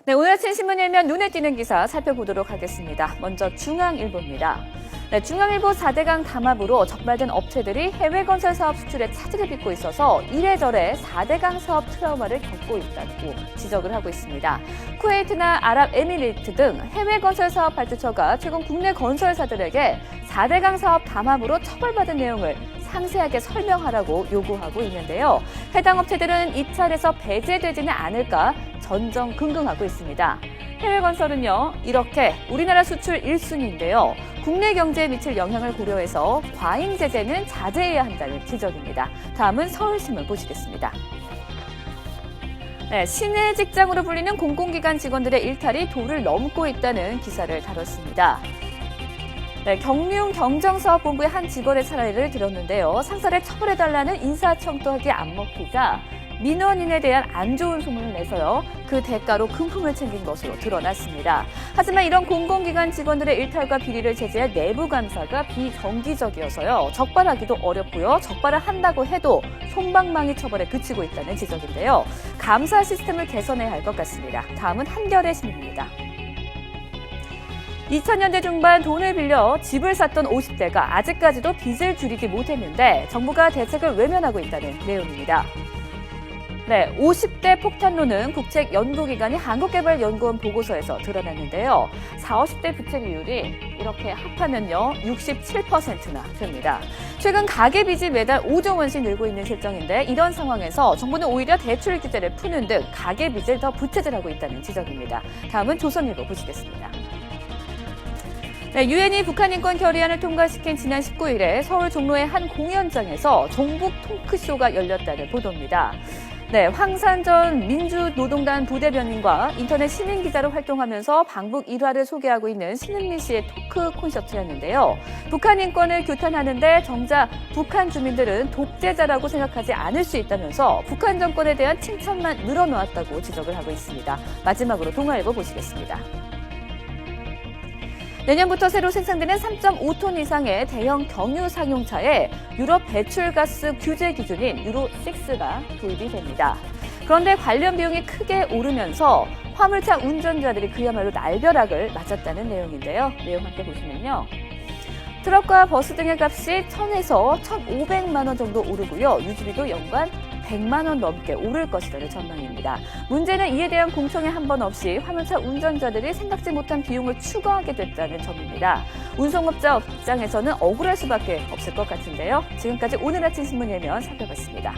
네, 오늘 아침 신문 일면 눈에 띄는 기사 살펴보도록 하겠습니다. 먼저 중앙일보입니다. 네, 중앙일보 4대강 담합으로 적발된 업체들이 해외 건설 사업 수출에 차질을 빚고 있어서 이래저래 4대강 사업 트라우마를 겪고 있다고 지적을 하고 있습니다. 쿠웨이트나 아랍에미리트 등 해외 건설 사업 발주처가 최근 국내 건설사들에게 4대강 사업 담합으로 처벌받은 내용을 상세하게 설명하라고 요구하고 있는데요. 해당 업체들은 입찰에서 배제되지는 않을까 전전긍긍하고 있습니다. 해외 건설은요, 이렇게 우리나라 수출 1순위인데요. 국내 경제에 미칠 영향을 고려해서 과잉 제재는 자제해야 한다는 지적입니다. 다음은 서울신문 보시겠습니다. 네, 시내 직장으로 불리는 공공기관 직원들의 일탈이 도를 넘고 있다는 기사를 다뤘습니다. 네, 경륜경정사업본부의 한 직원의 사례를 들었는데요. 상사를 처벌해달라는 인사청탁이 안 먹히자 민원인에 대한 안 좋은 소문을 내서요. 그 대가로 금품을 챙긴 것으로 드러났습니다. 하지만 이런 공공기관 직원들의 일탈과 비리를 제재할 내부 감사가 비정기적이어서요. 적발하기도 어렵고요. 적발을 한다고 해도 솜방망이 처벌에 그치고 있다는 지적인데요. 감사 시스템을 개선해야 할 것 같습니다. 다음은 한겨레 신문입니다. 2000년대 중반 돈을 빌려 집을 샀던 50대가 아직까지도 빚을 줄이지 못했는데 정부가 대책을 외면하고 있다는 내용입니다. 네, 50대 폭탄론은 국책연구기관이 한국개발연구원 보고서에서 드러났는데요. 40, 50대 부채 비율이 이렇게 합하면요 67%나 됩니다. 최근 가계빚이 매달 5조 원씩 늘고 있는 실정인데 이런 상황에서 정부는 오히려 대출 규제를 푸는 등 가계빚을 더 부채질하고 있다는 지적입니다. 다음은 조선일보 보시겠습니다. 네, 유엔이 북한 인권 결의안을 통과시킨 지난 19일에 서울 종로의 한 공연장에서 종북 토크쇼가 열렸다는 보도입니다. 네, 황산 전 민주노동당 부대변인과 인터넷 시민기자로 활동하면서 방북 일화를 소개하고 있는 신은미 씨의 토크 콘서트였는데요. 북한 인권을 규탄하는데 정작 북한 주민들은 독재자라고 생각하지 않을 수 있다면서 북한 정권에 대한 칭찬만 늘어놓았다고 지적을 하고 있습니다. 마지막으로 동아일보 보시겠습니다. 내년부터 새로 생산되는 3.5톤 이상의 대형 경유 상용차에 유럽 배출가스 규제 기준인 유로6가 도입이 됩니다. 그런데 관련 비용이 크게 오르면서 화물차 운전자들이 그야말로 날벼락을 맞았다는 내용인데요. 내용 함께 보시면요. 트럭과 버스 등의 값이 1,000에서 1,500만 원 정도 오르고요. 유지비도 연간 100만 원 넘게 오를 것이라는 전망입니다. 문제는 이에 대한 공청회 한 번 없이 화물차 운전자들이 생각지 못한 비용을 추가하게 됐다는 점입니다. 운송업자 입장에서는 억울할 수밖에 없을 것 같은데요. 지금까지 오늘 아침 신문 일면 살펴봤습니다.